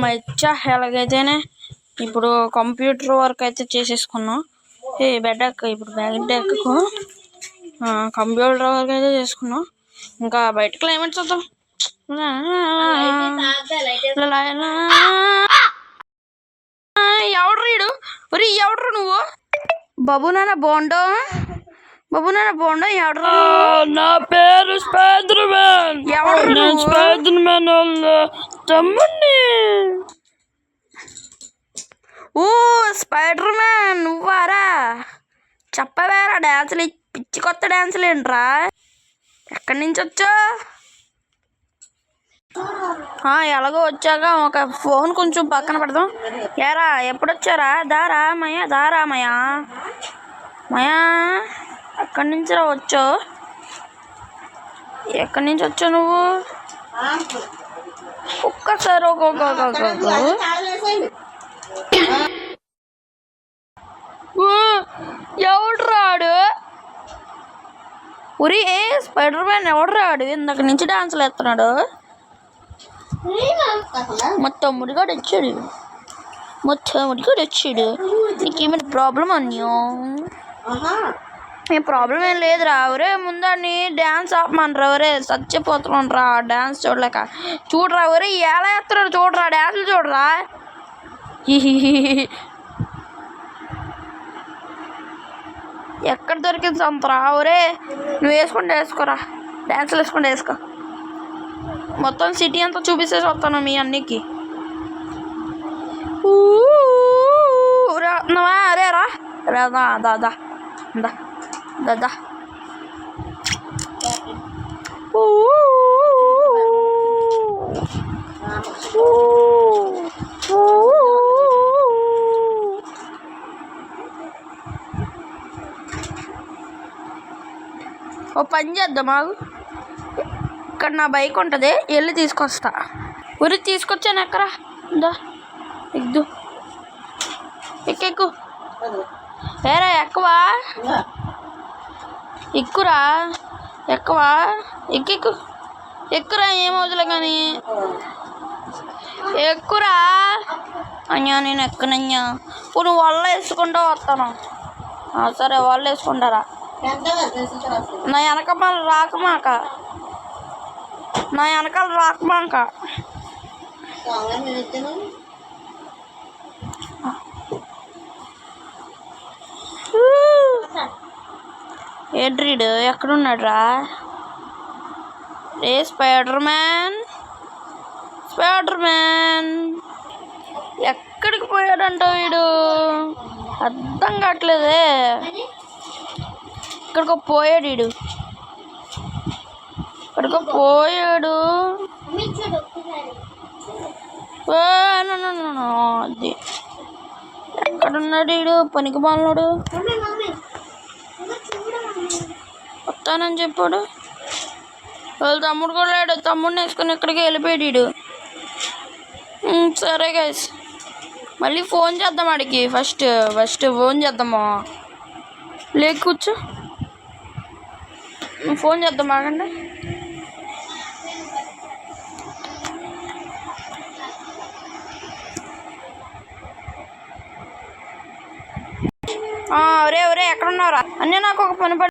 మచ్చా ఎలాగైతేనే ఇప్పుడు computer work అయితే చేసేసుకున్నాం. బెడ్ ఎక్క, ఇప్పుడు బెడ్ ఎక్కకు. కంప్యూటర్ వర్క్ అయితే చేసుకున్నాం. ఇంకా బయట క్లైమేట్ చూద్దాం. ఎవడు రీడు ఎవడ్రు నువ్వు? బాబు నాన్న బోండో ఎవడ్రు? నా పేరు స్పైడర్ మ్యాన్. స్పైడర్ మ్యాన్ తమ్ముడిని. ఓ స్పైడర్ మ్యాన్ నువ్వారా? చెప్పవేరా డాన్సులు, పిచ్చి కొత్త డాన్సులు ఏంట్రా? ఎక్కడి నుంచి వచ్చా? ఎలాగో వచ్చాక ఒక ఫోన్ కొంచెం పక్కన పెడదాం. ఏరా ఎప్పుడొచ్చారా? దారా మయా ఎక్కడి నుంచి వచ్చావు? ఎక్కడి నుంచి వచ్చావు నువ్వు? ఒక్కసారి ఎవడు రాడు? ఉరి స్పైడర్ మ్యాన్ ఎవడు రాడు? ఇందాక నుంచి డాన్సులు వేస్తున్నాడు. మొత్తం ముడిగాడు వచ్చాడు. నీకేమైనా ప్రాబ్లం అన్యో? ఏ ప్రాబ్లం ఏం లేదురా. ఒరే ముందని డ్యాన్స్ ఆపమనరా. ఒరే చచ్చిపోతున్నాను రా డ్యాన్స్ చూడలేక. చూడరా ఒరే ఎలా వేస్తున్నాడు చూడరా, డ్యాన్సులు చూడరా. ఎక్కడ దొరికింది సంతరా? ఒరే నువ్వు వేసుకోరా, డ్యాన్సులు వేసుకో. మొత్తం సిటీ అంతా చూపిస్తేసి వస్తాను మీ అన్నికి. అరే రా దాదా ఓ పని చేద్దాం ఆగు. ఇక్కడ నా బైక్ ఉంటుంది, వెళ్ళి తీసుకొస్తా. ఊరి తీసుకొచ్చాను. ఎక్కరా ఎక్కు. వేరే ఎక్కురా ఎక్కురా ఏమవుతులే కానీ ఎక్కురా అయ్యా. నేను ఎక్కనయ్యా. ఇప్పుడు నువ్వు వల్ల వేసుకుంటా వస్తాను. సరే వాళ్ళు వేసుకుంటారా? నా వెనకాల రాకమాక. ఏంట్రీడు ఎక్కడున్నాడు రా? స్పైడర్ మ్యాన్ ఎక్కడికి పోయాడంట వీడు? అర్థం కావట్లేదే. ఇక్కడికో పోయాడు వీడు. అది ఎక్కడున్నాడు వీడు? పనికి బాలున్నాడు. వస్తానని చెప్పాడు. వాళ్ళ తమ్ముడు కూడా లేడు. తమ్ముడిని వేసుకొని ఎక్కడికి వెళ్ళిపోయాడు వీడు. సరే గైస్, మళ్ళీ ఫోన్ చేద్దాం వాడికి. ఫస్ట్ ఫోన్ చేద్దామా? కూర్చో, ఫోన్ చేద్దాం. ఆగండి. ఒరే ఎక్కడున్నావురా? అన్నీ నాకు ఒక పని